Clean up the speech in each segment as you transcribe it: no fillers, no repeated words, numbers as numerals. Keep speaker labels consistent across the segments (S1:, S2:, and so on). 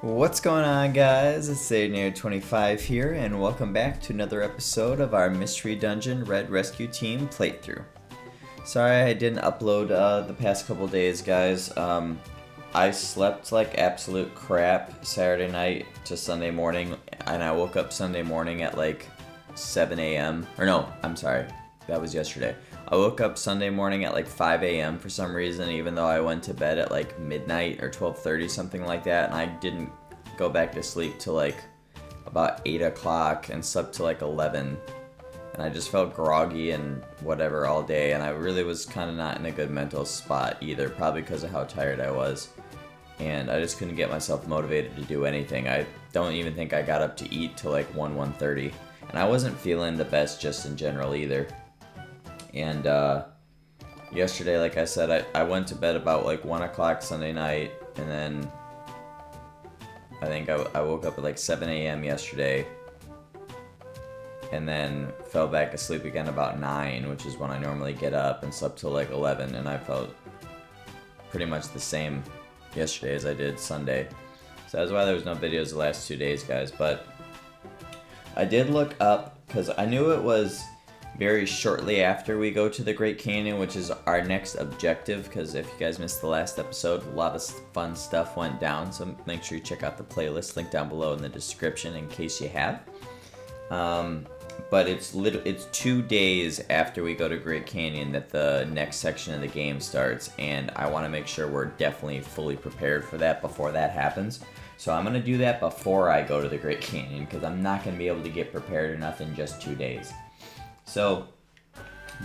S1: What's going on, guys? It's Aiden25 here, and welcome back to another episode of our Mystery Dungeon Red Rescue Team playthrough. Sorry I didn't upload the past couple days, guys. I slept like absolute crap Saturday night to Sunday morning, and I woke up Sunday morning at like 7 a.m. Or no, I'm sorry, that was yesterday. I woke up Sunday morning at like 5 a.m. for some reason, even though I went to bed at like midnight or 12:30, something like that, and I didn't go back to sleep till like about 8 o'clock and slept till like 11. And I just felt groggy and whatever all day, and I really was kind of not in a good mental spot either, probably because of how tired I was. And I just couldn't get myself motivated to do anything. I don't even think I got up to eat till like 1:30. And I wasn't feeling the best just in general either. And yesterday, like I said, I went to bed about like 1 o'clock Sunday night, and then I think I woke up at like 7 a.m. yesterday, and then fell back asleep again about 9, which is when I normally get up, and slept till like 11, and I felt pretty much the same yesterday as I did Sunday. So that's why there was no videos the last 2 days, guys. But I did look up, because I knew it was very shortly after we go to the Great Canyon, which is our next objective, because if you guys missed the last episode, a lot of fun stuff went down, so make sure you check out the playlist, link down below in the description in case you have. But it's 2 days after we go to Great Canyon that the next section of the game starts, and I want to make sure we're definitely fully prepared for that before that happens. So I'm going to do that before I go to the Great Canyon, because I'm not going to be able to get prepared enough in just 2 days. So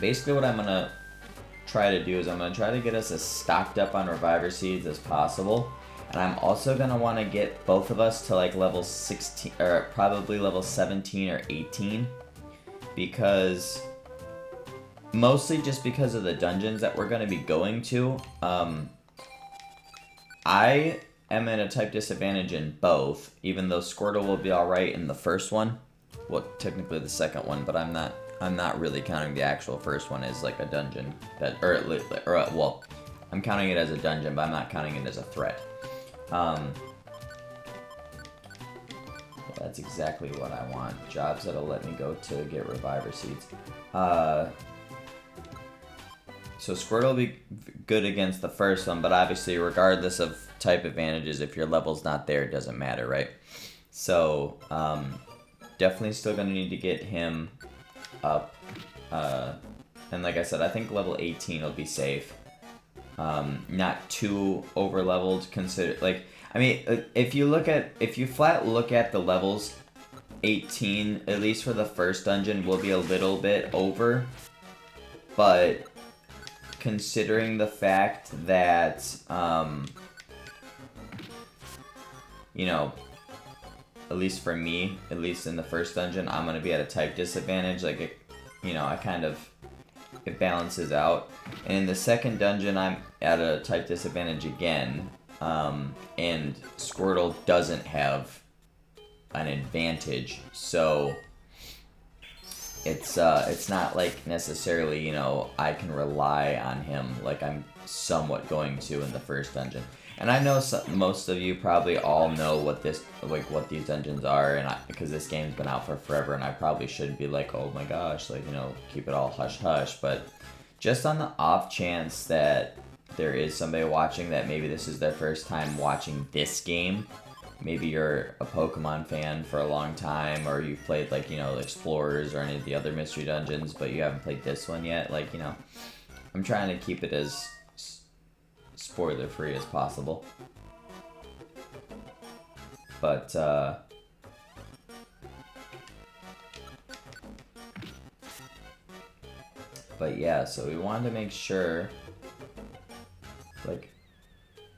S1: basically what I'm going to try to do is I'm going to try to get us as stocked up on reviver seeds as possible. And I'm also going to want to get both of us to like level 16, or probably level 17 or 18. Because, mostly just because of the dungeons that we're going to be going to. I am at a type disadvantage in both, even though Squirtle will be alright in the first one. Well, technically the second one, but I'm not really counting the actual first one as like a dungeon well, I'm counting it as a dungeon, but I'm not counting it as a threat. That's exactly what I want. Jobs that'll let me go to get reviver seeds. So Squirtle will be good against the first one, but obviously regardless of type advantages, if your level's not there, it doesn't matter, right? So, definitely still gonna need to get him up, and like I said, I think level 18 will be safe. Not too over leveled. If you flat look at the levels, 18 at least for the first dungeon will be a little bit over, but considering the fact that at least for me, at least in the first dungeon, I'm going to be at a type disadvantage. It balances out. And in the second dungeon, I'm at a type disadvantage again. And Squirtle doesn't have an advantage. So it's not like necessarily, I can rely on him like I'm somewhat going to in the first dungeon. And I know most of you probably all know what these dungeons are, and because this game's been out for forever, and I probably should be like, oh my gosh, keep it all hush hush. But just on the off chance that there is somebody watching that maybe this is their first time watching this game, maybe you're a Pokemon fan for a long time, or you've played Explorers or any of the other mystery dungeons, but you haven't played this one yet. I'm trying to keep it as spoiler free as possible. But yeah, so we wanted to make sure,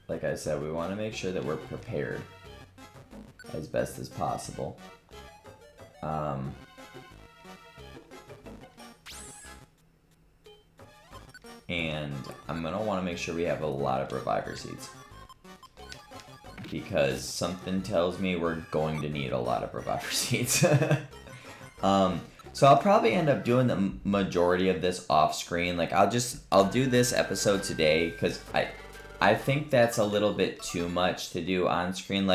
S1: like I said, we want to make sure that we're prepared as best as possible. And I'm going to want to make sure we have a lot of reviver seeds, because something tells me we're going to need a lot of reviver seeds. So I'll probably end up doing the majority of this off screen. I'll do this episode today, because I think that's a little bit too much to do on screen.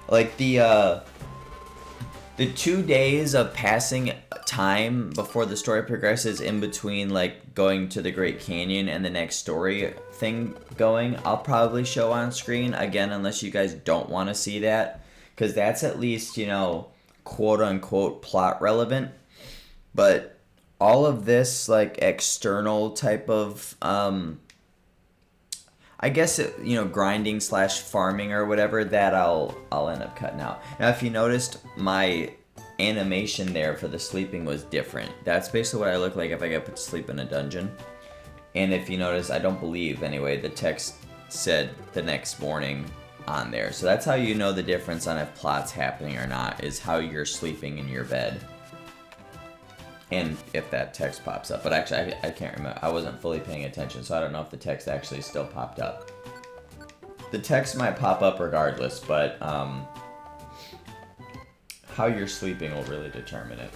S1: Like the 2 days of passing time before the story progresses in between, like, going to the Great Canyon and the next story thing going, I'll probably show on screen, again, unless you guys don't want to see that, because that's at least, quote-unquote plot relevant. But all of this, like, external type of, I guess, grinding slash farming or whatever, that I'll end up cutting out. Now, if you noticed, my animation there for the sleeping was different. That's basically what I look like if I get put to sleep in a dungeon. And if you notice, I don't believe, anyway, the text said the next morning on there. So that's how you know the difference on if plot's happening or not, is how you're sleeping in your bed. And if that text pops up. But actually, I can't remember. I wasn't fully paying attention, so I don't know if the text actually still popped up. The text might pop up regardless, but how you're sleeping will really determine it.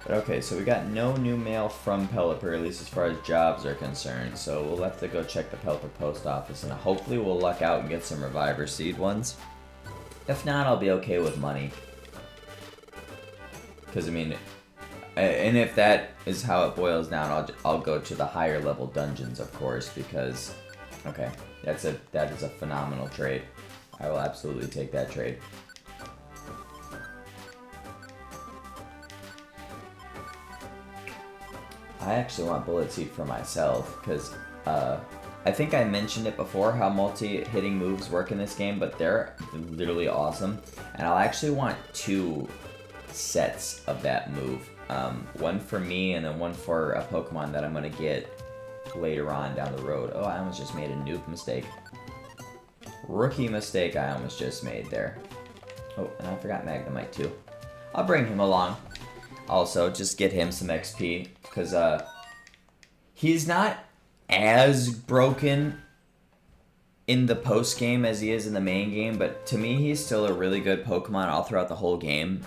S1: But okay, so we got no new mail from Pelipper, at least as far as jobs are concerned. So we'll have to go check the Pelipper post office, and hopefully we'll luck out and get some Reviver Seed ones. If not, I'll be okay with money. Because, I mean... And if that is how it boils down, I'll go to the higher level dungeons, of course, because, okay, that is a phenomenal trade. I will absolutely take that trade. I actually want Bullet Seed for myself, because I think I mentioned it before, how multi-hitting moves work in this game, but they're literally awesome. And I'll actually want 2 sets of that move. One for me, and then one for a Pokemon that I'm going to get later on down the road. Oh, I almost just made a noob mistake. Rookie mistake I almost just made there. Oh, and I forgot Magnemite too. I'll bring him along. Also, just get him some XP, because he's not as broken in the post game as he is in the main game, but to me he's still a really good Pokemon all throughout the whole game.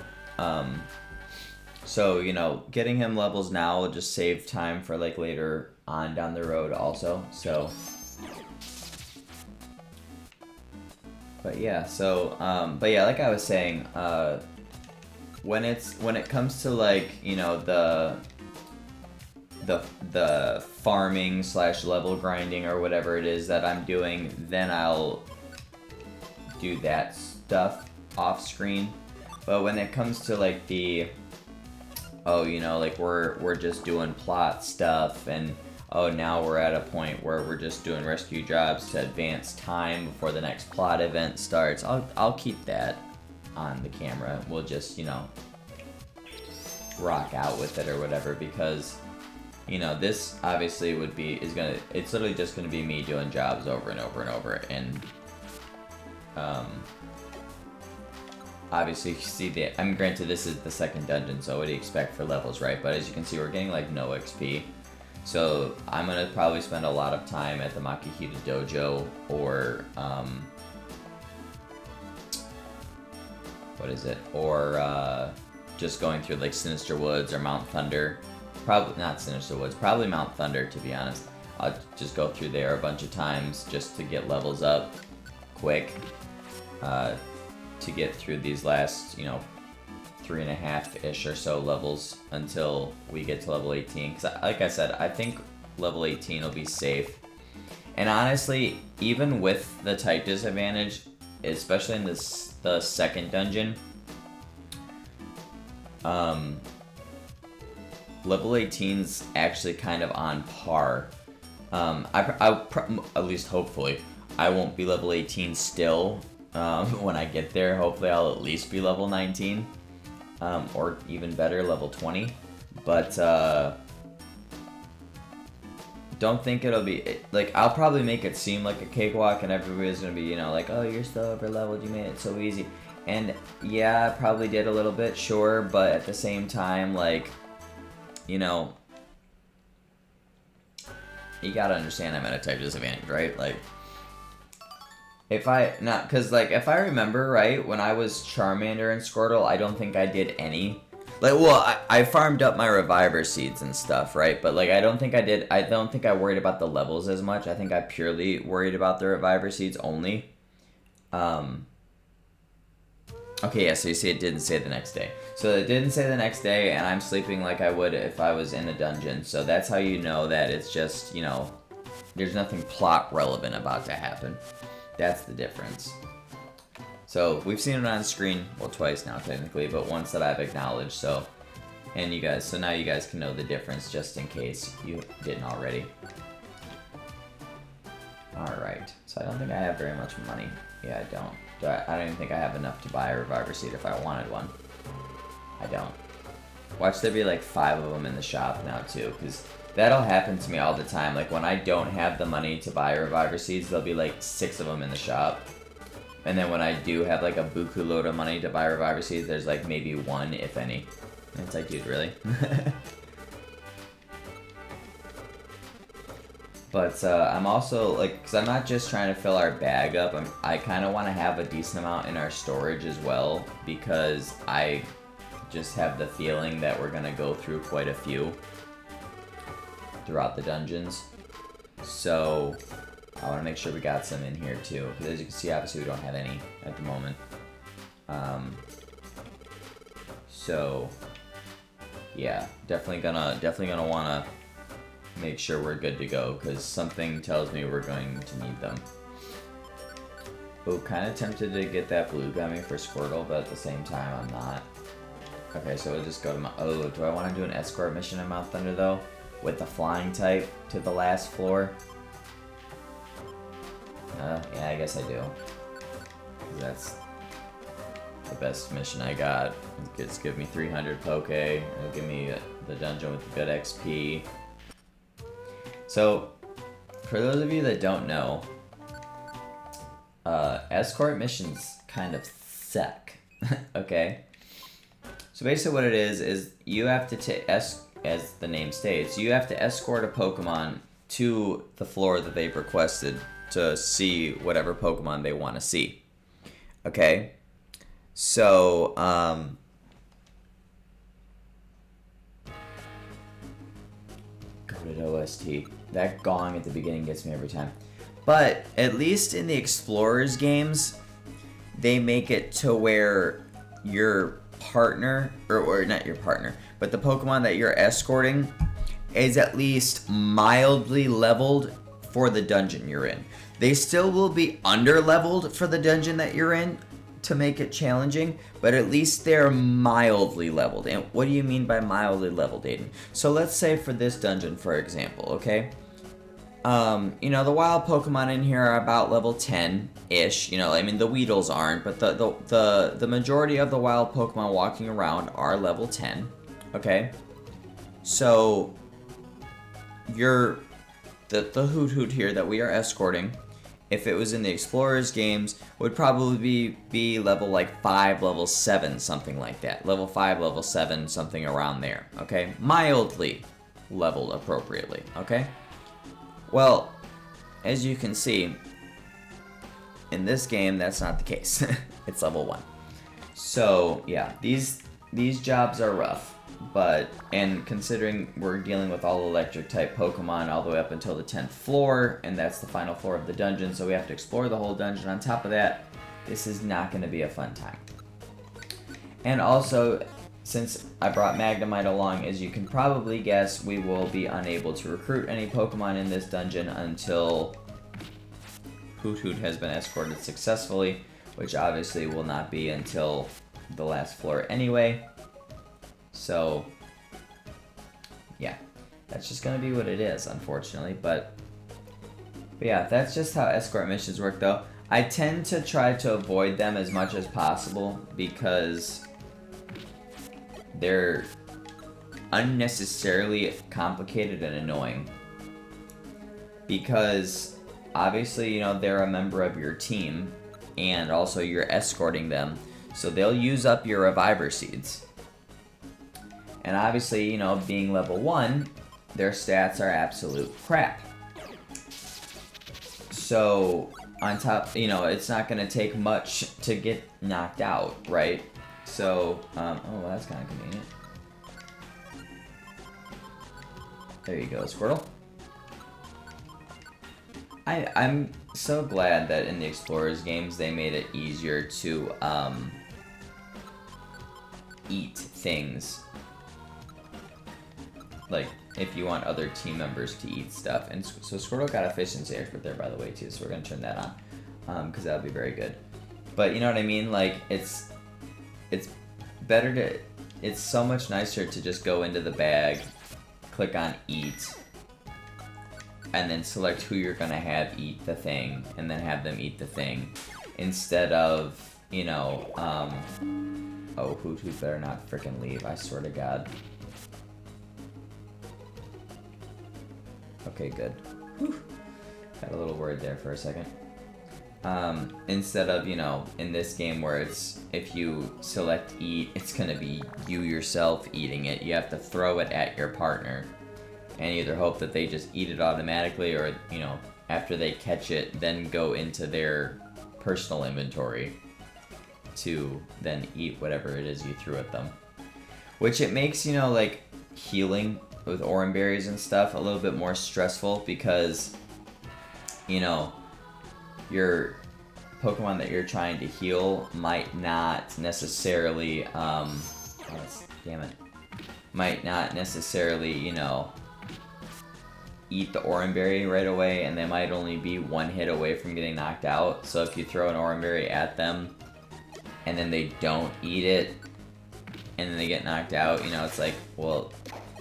S1: So, getting him levels now will just save time for, like, later on down the road also, so. But yeah, like I was saying, when it comes to, like, the farming slash level grinding or whatever it is that I'm doing, then I'll do that stuff off screen. But when it comes to, like, the... like we're just doing plot stuff, and now we're at a point where we're just doing rescue jobs to advance time before the next plot event starts. I'll keep that on the camera. We'll just, rock out with it or whatever, because, this obviously it's literally just gonna be me doing jobs over and over and over, and, obviously, you see granted this is the second dungeon, so what do you expect for levels, right? But as you can see, we're getting, like, no XP. So I'm going to probably spend a lot of time at the Makihita Dojo, or, or, just going through, like, Sinister Woods or Mount Thunder. Probably not Sinister Woods, probably Mount Thunder, to be honest. I'll just go through there a bunch of times just to get levels up quick. To get through these last, 3.5-ish or so levels until we get to level 18. Because, like I said, I think level 18 will be safe. And honestly, even with the type disadvantage, especially in the second dungeon, level 18's actually kind of on par. At least hopefully, I won't be level 18 still. When I get there, hopefully I'll at least be level 19, or even better, level 20, but, don't think it'll be, like, I'll probably make it seem like a cakewalk, and everybody's gonna be, like, oh, you're still over leveled, you made it so easy, and, yeah, I probably did a little bit, sure, but at the same time, like, you gotta understand I'm at a type disadvantage, right, like, if I remember right, when I was Charmander and Squirtle, I don't think I did any. Like, well, I farmed up my Reviver Seeds and stuff, right? But, like, I don't think I worried about the levels as much. I think I purely worried about the Reviver Seeds only. Okay, yeah, so you see it didn't say the next day. So it didn't say the next day, and I'm sleeping like I would if I was in a dungeon. So that's how you know that it's just, you know, there's nothing plot relevant about to happen. That's the difference. So we've seen it on screen, well, twice now technically, but once that I've acknowledged, so. And you guys, so now you guys can know the difference just in case you didn't already. Alright, so I don't think I have very much money. Yeah, I don't. I don't even think I have enough to buy a reviver seed if I wanted one. I don't. Watch there be like 5 of them in the shop now too, because that'll happen to me all the time. Like when I don't have the money to buy reviver seeds, there'll be like 6 of them in the shop. And then when I do have like a buku load of money to buy reviver seeds, there's like maybe 1, if any. And it's like, dude, really? But I'm also, like, because I'm not just trying to fill our bag up, I kind of want to have a decent amount in our storage as well, because I just have the feeling that we're going to go through quite a few throughout the dungeons. So I want to make sure we got some in here too, because as you can see, obviously we don't have any at the moment. So yeah, definitely gonna want to make sure we're good to go, because something tells me we're going to need them. Oh, kind of tempted to get that blue gummy for Squirtle, but at the same time, I'm not. Okay, so we'll just go to oh, do I want to do an escort mission in Mount Thunder, though? With the flying type to the last floor? Yeah, I guess I do. That's the best mission I got. It's give me 300 Poke. It'll give me the dungeon with good XP. So, for those of you that don't know, escort missions kind of suck, okay? So basically what it is you have to, as the name states, you have to escort a Pokemon to the floor that they've requested to see whatever Pokemon they want to see, okay? So, goated OST. That gong at the beginning gets me every time. But at least in the Explorers games, they make it to where your partner, or not your partner, but the Pokemon that you're escorting is at least mildly leveled for the dungeon you're in. They still will be under-leveled for the dungeon that you're in to make it challenging, but at least they're mildly leveled. And what do you mean by mildly leveled, Aiden? So let's say for this dungeon, for example, okay? You know, the wild Pokemon in here are about level 10-ish. You know, I mean, the Weedles aren't, but the majority of the wild Pokemon walking around are level 10, okay? So, the Hoot here that we are escorting, if it was in the Explorers games, would probably be level like 5, level 7, something like that. Level 5, level 7, something around there, okay? Mildly leveled appropriately, okay? Well, as you can see, in this game, that's not the case. It's level 1. So, yeah, these jobs are rough. And considering we're dealing with all electric type Pokemon all the way up until the 10th floor, and that's the final floor of the dungeon, so we have to explore the whole dungeon. On top of that, this is not going to be a fun time. And also, since I brought Magnemite along, as you can probably guess, we will be unable to recruit any Pokemon in this dungeon until Hoot has been escorted successfully, which obviously will not be until the last floor anyway. So, yeah, that's just going to be what it is, unfortunately. But yeah, that's just how escort missions work, though. I tend to try to avoid them as much as possible because they're unnecessarily complicated and annoying. Because, obviously, you know, they're a member of your team, and also you're escorting them, so they'll use up your reviver seeds. And obviously, you know, being level 1, their stats are absolute crap. So, on top, you know, it's not going to take much to get knocked out, right? So, oh, well, that's kind of convenient. There you go, Squirtle. I'm so glad that in the Explorers games they made it easier to eat things. Like, if you want other team members to eat stuff. And so Squirtle got efficiency expert there, by the way, too, so we're going to turn that on, because that'll be very good. But you know what I mean? Like, it's better to... It's so much nicer to just go into the bag, click on eat, and then select who you're going to have eat the thing, and then have them eat the thing, instead of, you know, oh, who better not frickin' leave, I swear to God. Okay, good. Whew. Got a little worried there for a second. Instead of, you know, in this game where it's, if you select eat, it's gonna be you yourself eating it. You have to throw it at your partner and either hope that they just eat it automatically, or, you know, after they catch it, then go into their personal inventory to then eat whatever it is you threw at them. Which it makes, you know, like, healing with orange berries and stuff a little bit more stressful, because, you know, your Pokemon that you're trying to heal might not necessarily, damn it, might not necessarily, you know, eat the orange berry right away, and they might only be one hit away from getting knocked out. So if you throw an orange berry at them, and then they don't eat it, and then they get knocked out, you know, it's like, well,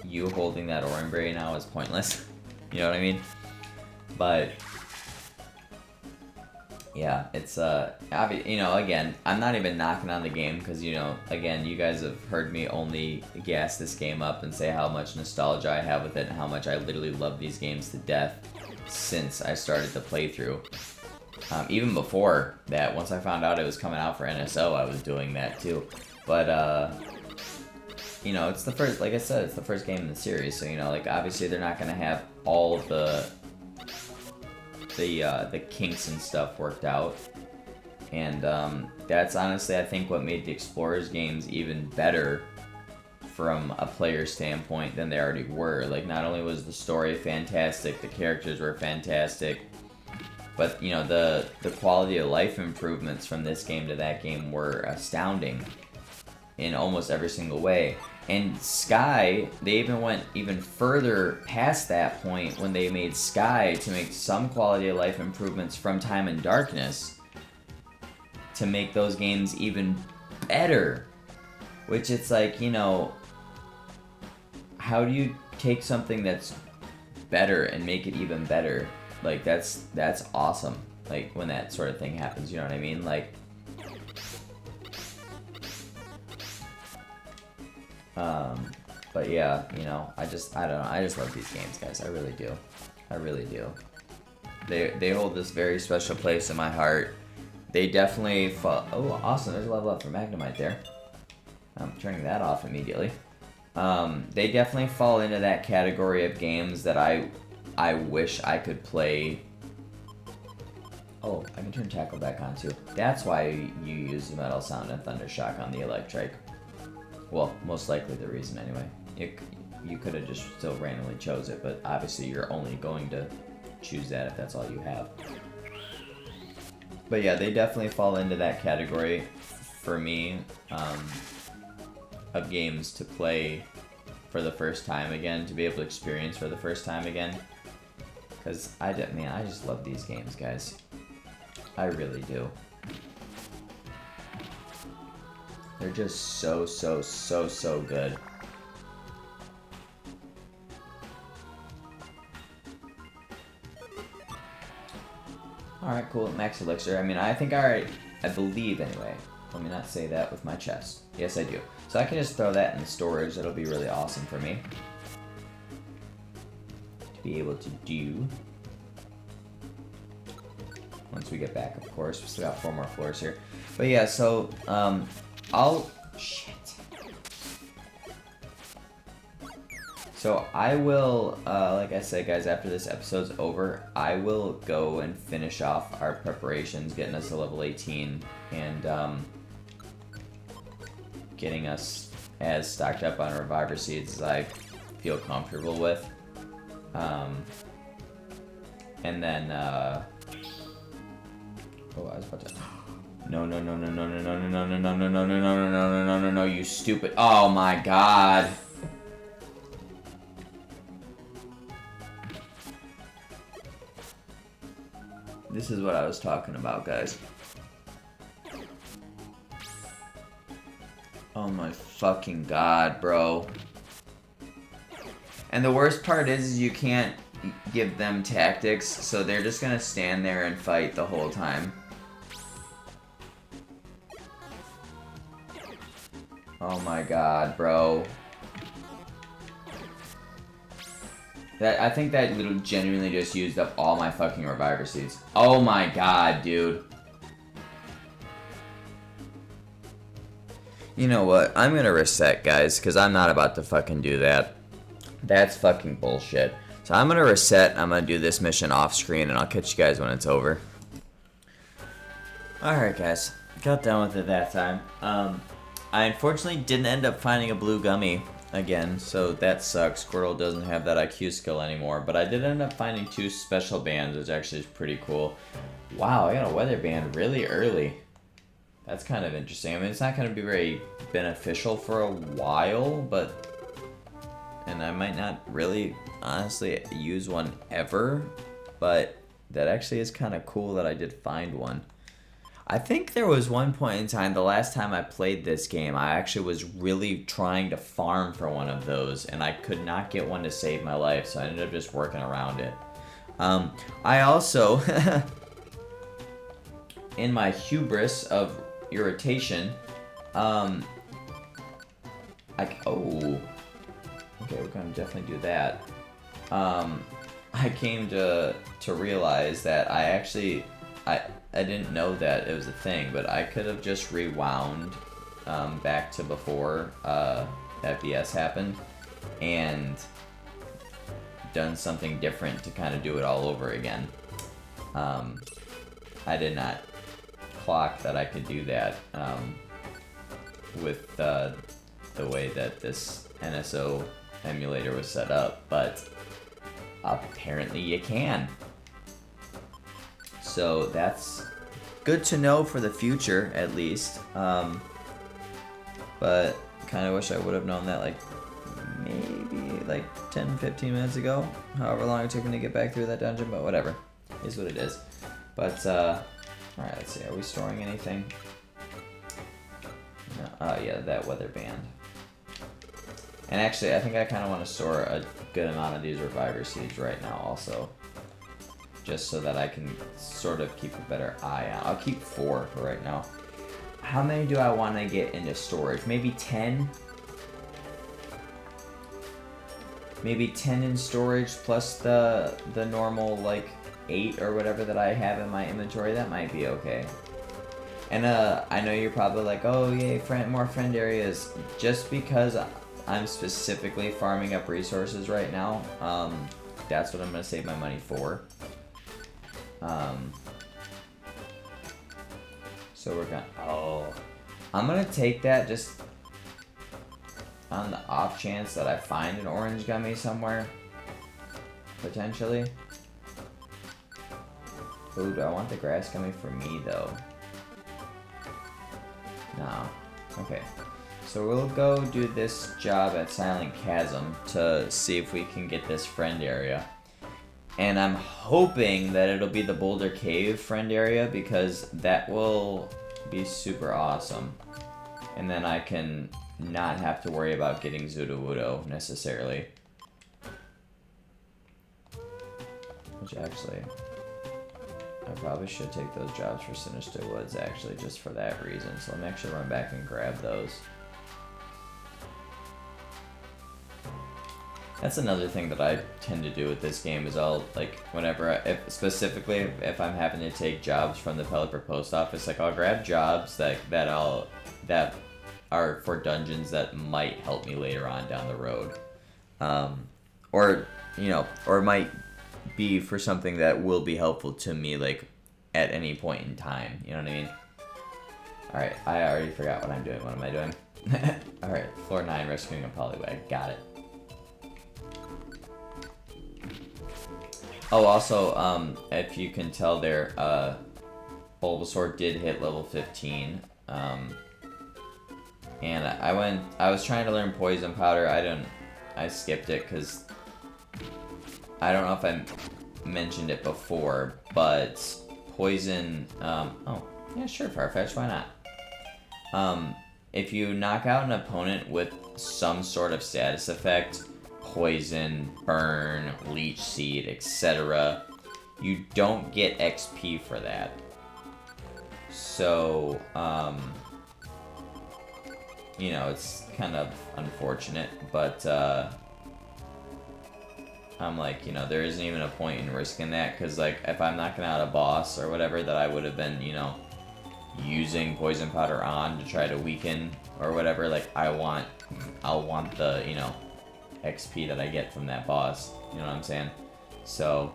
S1: you holding that orange berry now is pointless. You know what I mean? But yeah, it's you know, again, I'm not even knocking on the game, because, you know, again, you guys have heard me only gas this game up and say how much nostalgia I have with it and how much I literally love these games to death since I started the playthrough. Even before that, once I found out it was coming out for NSO, I was doing that too. But you know, it's the first, like I said, it's the first game in the series, so, you know, like, obviously they're not gonna have all of the kinks and stuff worked out, and that's honestly, I think, what made the Explorers games even better from a player standpoint than they already were. Like, not only was the story fantastic, the characters were fantastic, but, you know, the quality of life improvements from this game to that game were astounding in almost every single way. And Sky, they even went even further past that point when they made Sky to make some quality of life improvements from Time and Darkness to make those games even better. Which, it's like, you know, how do you take something that's better and make it even better? Like, that's awesome. Like, when that sort of thing happens, you know what I mean? Like, but yeah, you know, I don't know, I just love these games, guys. I really do. I really do. They hold this very special place in my heart. They definitely oh, awesome, there's a level up for Magnemite there. I'm turning that off immediately. They definitely fall into that category of games that I wish I could play. Oh, I can turn Tackle back on too. That's why you use the Metal Sound and Thunder Shock on the Electrike. Well, most likely the reason anyway. You could have just still randomly chose it, but obviously you're only going to choose that if that's all you have. But yeah, they definitely fall into that category for me, of games to play for the first time again, to be able to experience for the first time again. Because man, I just love these games, guys. I really do. They're just so good. Alright, cool. Max Elixir. I mean, I think I believe anyway. Let me not say that with my chest. Yes, I do. So I can just throw that in storage. That'll be really awesome for me to be able to do. Once we get back, of course. We still got 4 more floors here. But yeah, so, shit. So I will, like I said, guys, after this episode's over, I will go and finish off our preparations, getting us to level 18, and getting us as stocked up on Reviver Seeds as I feel comfortable with. And then, oh, I was about to... No, no, no, no, no, no, no, no, no, no, no, no, no, no, no, no, no, no, no, you stupid. Oh my god. This is what I was talking about, guys. Oh my fucking god, bro. And the worst part is you can't give them tactics, so they're just gonna stand there and fight the whole time. Oh my god, bro. I think that little genuinely just used up all my fucking reviver seeds. Oh my god, dude. You know what? I'm gonna reset, guys, because I'm not about to fucking do that. That's fucking bullshit. So I'm gonna reset, I'm gonna do this mission off screen, and I'll catch you guys when it's over. Alright, guys. Got done with it that time. I unfortunately didn't end up finding a blue gummy again, so that sucks. Squirtle doesn't have that IQ skill anymore, but I did end up finding 2 special bands, which actually is pretty cool. Wow, I got a weather band really early. That's kind of interesting. I mean, it's not going to be very beneficial for a while, but... And I might not really, honestly, use one ever, but that actually is kind of cool that I did find one. I think there was one point in time, the last time I played this game, I actually was really trying to farm for one of those, and I could not get one to save my life, so I ended up just working around it. I also, in my hubris of irritation, oh, okay, we're gonna definitely do that. I came to realize that I didn't know that it was a thing, but I could have just rewound back to before FBS happened and done something different to kind of do it all over again. I did not clock that I could do that with the way that this NSO emulator was set up, but apparently you can. So that's good to know for the future, at least. But kind of wish I would have known that, like, maybe like 10-15 minutes ago. However long it took me to get back through that dungeon, but whatever. Is what it is. But, alright, let's see. Are we storing anything? No. Oh, yeah, that weather band. And actually, I think I kind of want to store a good amount of these reviver seeds right now also. Just so that I can sort of keep a better eye on. I'll keep 4 for right now. How many do I want to get into storage? Maybe 10? Maybe 10 in storage plus the normal, like, 8 or whatever that I have in my inventory. That might be okay. And I know you're probably like, oh yay, more friend areas. Just because I'm specifically farming up resources right now, that's what I'm going to save my money for. So we're gonna, I'm gonna take that just on the off chance that I find an orange gummy somewhere, potentially. Ooh, do I want the grass gummy for me though? No. Okay. So we'll go do this job at Silent Chasm to see if we can get this friend area. And I'm hoping that it'll be the Boulder Cave friend area, because that will be super awesome. And then I can not have to worry about getting Zoodoo necessarily. Which actually, I probably should take those jobs for Sinister Woods actually, just for that reason. So let me actually run back and grab those. That's another thing that I tend to do with this game is I'll, like, whenever, specifically if I'm having to take jobs from the Pelipper Post Office, like, I'll grab jobs that are for dungeons that might help me later on down the road. Or, you know, or might be for something that will be helpful to me, like, at any point in time, you know what I mean? Alright, I already forgot what I'm doing. What am I doing? Alright, floor 9, rescuing a Poliwag. Got it. Oh, also, if you can tell there, Bulbasaur did hit level 15. And I was trying to learn Poison Powder. I skipped it because I don't know if I mentioned it before, but Poison, oh, yeah, sure, Farfetch, why not? If you knock out an opponent with some sort of status effect, Poison, Burn, Leech Seed, etc., you don't get XP for that. So, you know, it's kind of unfortunate, but, I'm like, you know, there isn't even a point in risking that, because, like, if I'm knocking out a boss or whatever that I would have been, you know, using Poison Powder on to try to weaken or whatever, like, I'll want the, you know, XP that I get from that boss, you know what I'm saying? So,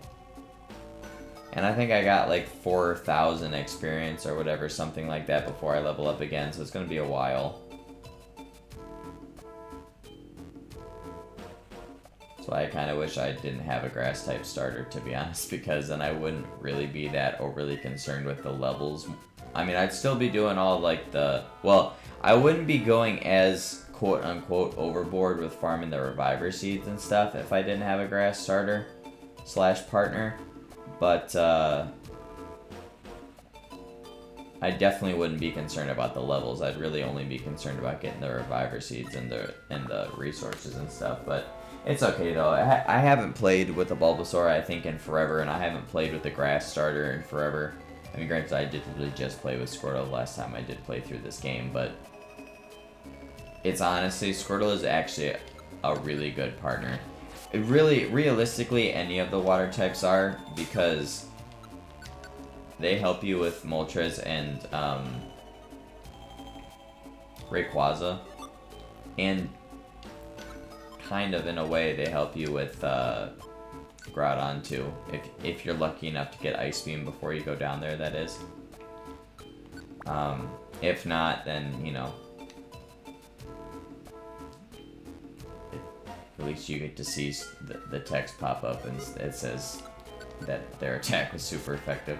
S1: and I think I got, like, 4,000 experience or whatever, something like that, before I level up again, so it's gonna be a while. So I kind of wish I didn't have a grass-type starter, to be honest, because then I wouldn't really be that overly concerned with the levels. I mean, I'd still be doing all, like, well, I wouldn't be going as quote-unquote overboard with farming the Reviver Seeds and stuff if I didn't have a grass starter / partner, but, I definitely wouldn't be concerned about the levels. I'd really only be concerned about getting the Reviver Seeds and the resources and stuff, but it's okay, though. I haven't played with a Bulbasaur, I think, in forever, and I haven't played with the grass starter in forever. I mean, granted, I did really just play with Squirtle last time I did play through this game, but it's honestly, Squirtle is actually a really good partner. Realistically, any of the water types are, because they help you with Moltres and Rayquaza, and kind of in a way they help you with Groudon too, if you're lucky enough to get Ice Beam before you go down there, that is. If not, then, you know, at least you get to see the text pop up and it says that their attack was super effective.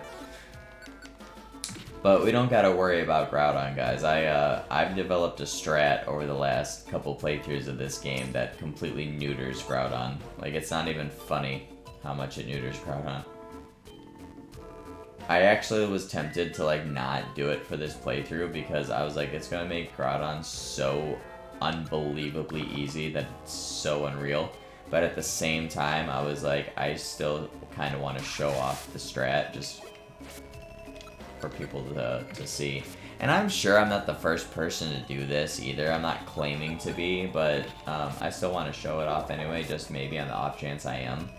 S1: But we don't gotta worry about Groudon, guys. I've developed a strat over the last couple playthroughs of this game that completely neuters Groudon. Like, it's not even funny how much it neuters Groudon. I actually was tempted to, like, not do it for this playthrough because I was like, it's gonna make Groudon so unbelievably easy that it's so unreal. But at the same time, I was like, I still kind of want to show off the strat just for people to see. And I'm sure I'm not the first person to do this either. I'm not claiming to be, but I still want to show it off anyway, just maybe on the off chance I am.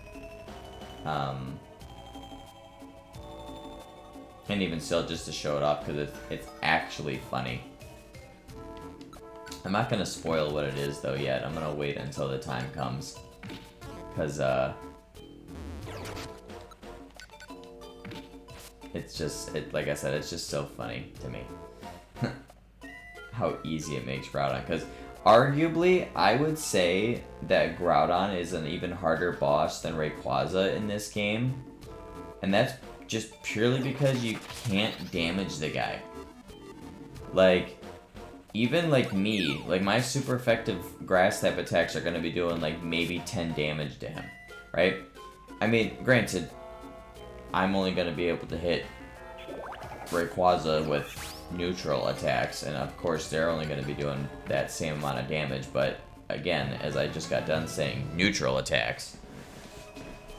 S1: And even still, just to show it off, because it's actually funny. I'm not going to spoil what it is, though, yet. I'm going to wait until the time comes. Because, it's just, like I said, it's just so funny to me. How easy it makes Groudon. Because, arguably, I would say that Groudon is an even harder boss than Rayquaza in this game. And that's just purely because you can't damage the guy. Like, even like me, like my super effective grass type attacks are going to be doing like maybe 10 damage to him, right? I mean, granted, I'm only going to be able to hit Rayquaza with neutral attacks, and of course they're only going to be doing that same amount of damage, but again, as I just got done saying, neutral attacks.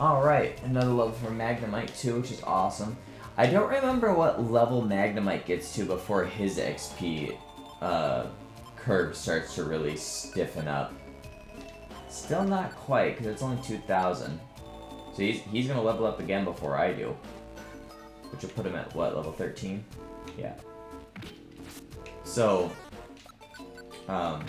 S1: Alright, another level for Magnemite too, which is awesome. I don't remember what level Magnemite gets to before his XP curve starts to really stiffen up. Still not quite, because it's only 2,000. So he's going to level up again before I do. Which will put him at, what, level 13? Yeah. So, I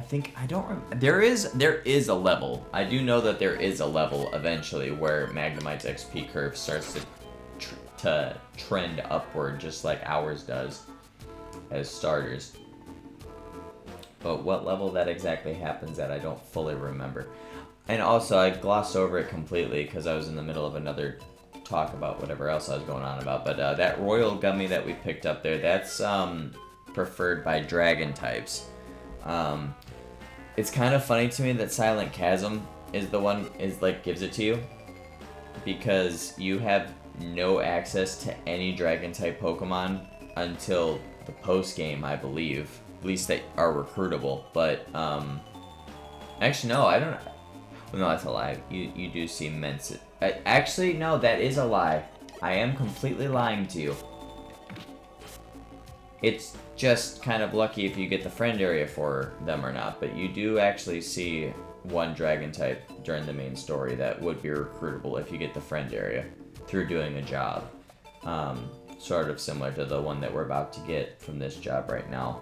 S1: think, I don't remember, there is a level. I do know that there is a level eventually where Magnemite's XP curve starts to trend upward, just like ours does as starters. But what level that exactly happens at, I don't fully remember. And also, I glossed over it completely because I was in the middle of another talk about whatever else I was going on about. But that royal gummy that we picked up there, that's preferred by dragon types. It's kind of funny to me that Silent Chasm is the one gives it to you, because you have no access to any dragon type Pokemon until the post game, I believe. At least that are recruitable. But actually no, I don't. Well, no, that's a lie. You do see Mensa. Actually, no, that is a lie. I am completely lying to you. It's just kind of lucky if you get the friend area for them or not, but you do actually see one dragon type during the main story that would be recruitable if you get the friend area through doing a job. Sort of similar to the one that we're about to get from this job right now.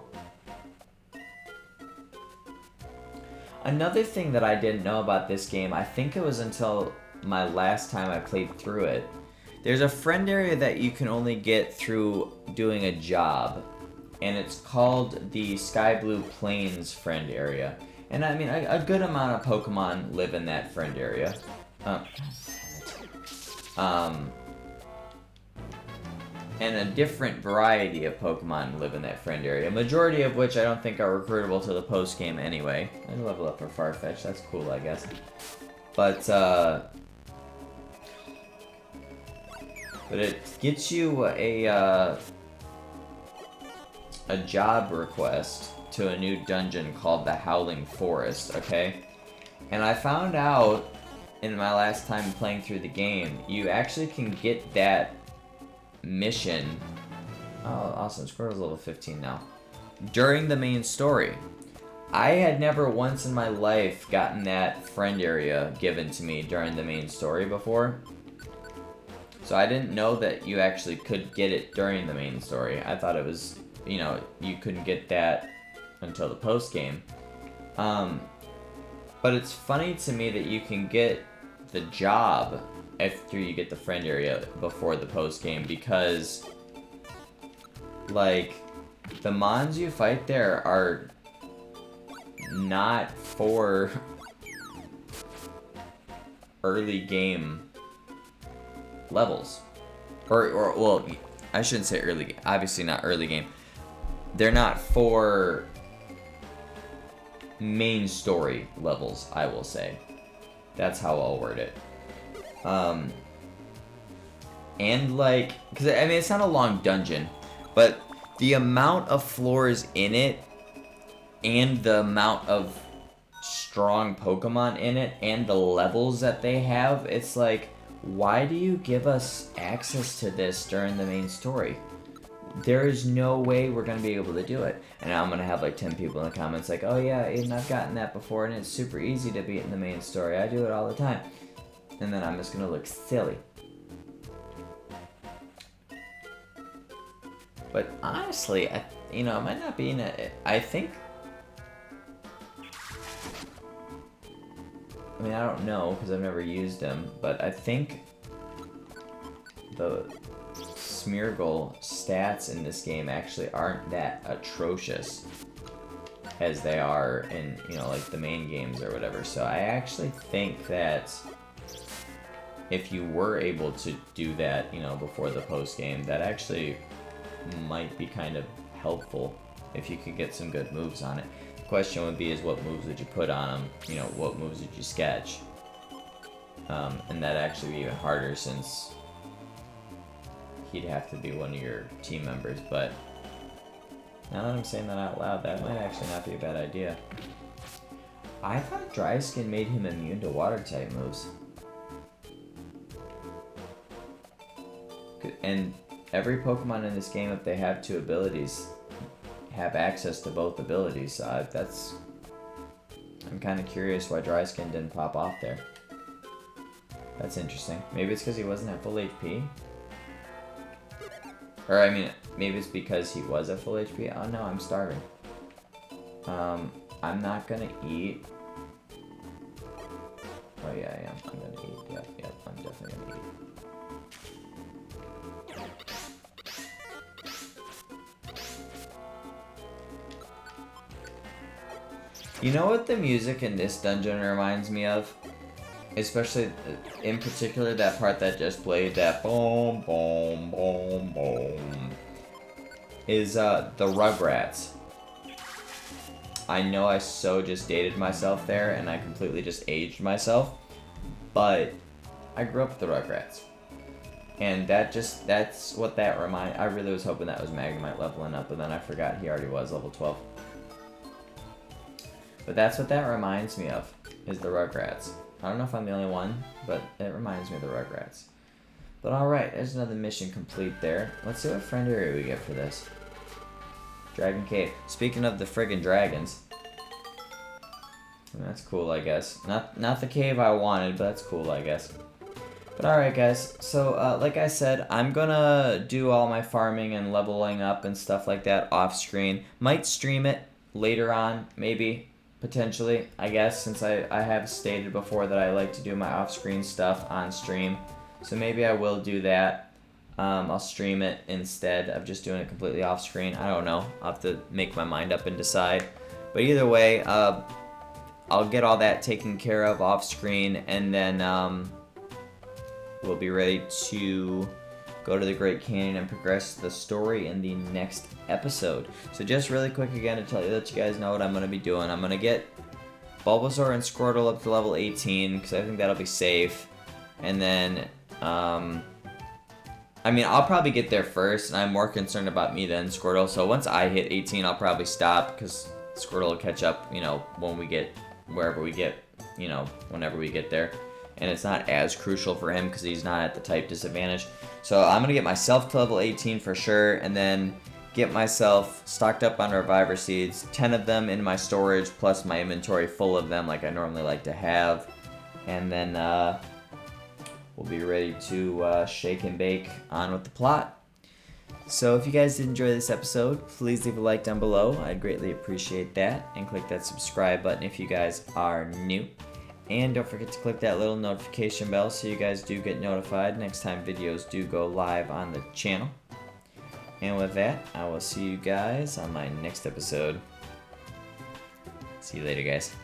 S1: Another thing that I didn't know about this game, I think it was until my last time I played through it, there's a friend area that you can only get through doing a job, and it's called the Sky Blue Plains friend area. And I mean, a good amount of Pokemon live in that friend area. And a different variety of Pokemon live in that friend area. A majority of which I don't think are recruitable to the post game anyway. I level up for Farfetch, that's cool, I guess. But it gets you a job request to a new dungeon called the Howling Forest, okay? And I found out in my last time playing through the game, you actually can get that mission. Oh, awesome. Squirrel's level 15 now. During the main story. I had never once in my life gotten that friend area given to me during the main story before. So I didn't know that you actually could get it during the main story. I thought it was, you know, you couldn't get that until the post game. But it's funny to me that you can get the job after you get the friend area before the post game, because like the mons you fight there are not for early game levels, or well, I shouldn't say early game, obviously not early game. They're not for main story levels, I will say. That's how I'll word it. And like, because I mean, it's not a long dungeon, but the amount of floors in it and the amount of strong Pokemon in it and the levels that they have, it's like, why do you give us access to this during the main story? There is no way we're going to be able to do it. And I'm going to have like 10 people in the comments like, oh yeah, Aiden, I've gotten that before and it's super easy to beat in the main story. I do it all the time. And then I'm just going to look silly. But honestly, you know, it might not be I think... I mean, I don't know because I've never used them, but I think the Smeargle stats in this game actually aren't that atrocious as they are in, you know, like the main games or whatever. So I actually think that if you were able to do that, you know, before the post game, that actually might be kind of helpful if you could get some good moves on it. The question would be is what moves would you put on them? You know, what moves would you sketch? And that'd actually be even harder since he'd have to be one of your team members, but now that I'm saying that out loud, that might actually not be a bad idea. I thought Dry Skin made him immune to water type moves. And every Pokemon in this game, if they have two abilities, have access to both abilities, so I'm kind of curious why Dry Skin didn't pop off there. That's interesting. Maybe it's because he wasn't at full HP? Or, I mean, maybe it's because he was at full HP. Oh no, I'm starving. I'm not gonna eat. Oh yeah, I am. I'm gonna eat. Yep, I'm definitely gonna eat. You know what the music in this dungeon reminds me of? especially in particular that part that just played, that boom, boom, boom, boom, is the Rugrats. I know I so just dated myself there, and I completely just aged myself, but I grew up with the Rugrats. And that's what that I really was hoping that was Magnemite leveling up, but then I forgot he already was level 12. But that's what that reminds me of, is the Rugrats. I don't know if I'm the only one, but it reminds me of the Rugrats. But alright, there's another mission complete there. Let's see what friend area we get for this. Dragon Cave. Speaking of the friggin' dragons. That's cool, I guess. Not the cave I wanted, but that's cool, I guess. But alright guys, so like I said, I'm gonna do all my farming and leveling up and stuff like that off screen. Might stream it later on, maybe, potentially, I guess, since I have stated before that I like to do my off screen stuff on stream. So maybe I will do that. I'll stream it instead of just doing it completely off screen. I don't know, I'll have to make my mind up and decide. But either way, I'll get all that taken care of off screen, and then we'll be ready to go to the Great Canyon and progress the story in the next episode. So just really quick again to let you guys know what I'm going to be doing. I'm going to get Bulbasaur and Squirtle up to level 18 because I think that'll be safe. And then, I mean, I'll probably get there first, and I'm more concerned about me than Squirtle. So once I hit 18, I'll probably stop because Squirtle will catch up, you know, when we get wherever we get, you know, whenever we get there. And it's not as crucial for him because he's not at the type disadvantage. So I'm going to get myself to level 18 for sure, and then get myself stocked up on Reviver Seeds, 10 of them in my storage, plus my inventory full of them like I normally like to have. And then we'll be ready to shake and bake on with the plot. So if you guys did enjoy this episode, please leave a like down below. I'd greatly appreciate that. And click that subscribe button if you guys are new. And don't forget to click that little notification bell so you guys do get notified next time videos do go live on the channel. And with that, I will see you guys on my next episode. See you later, guys.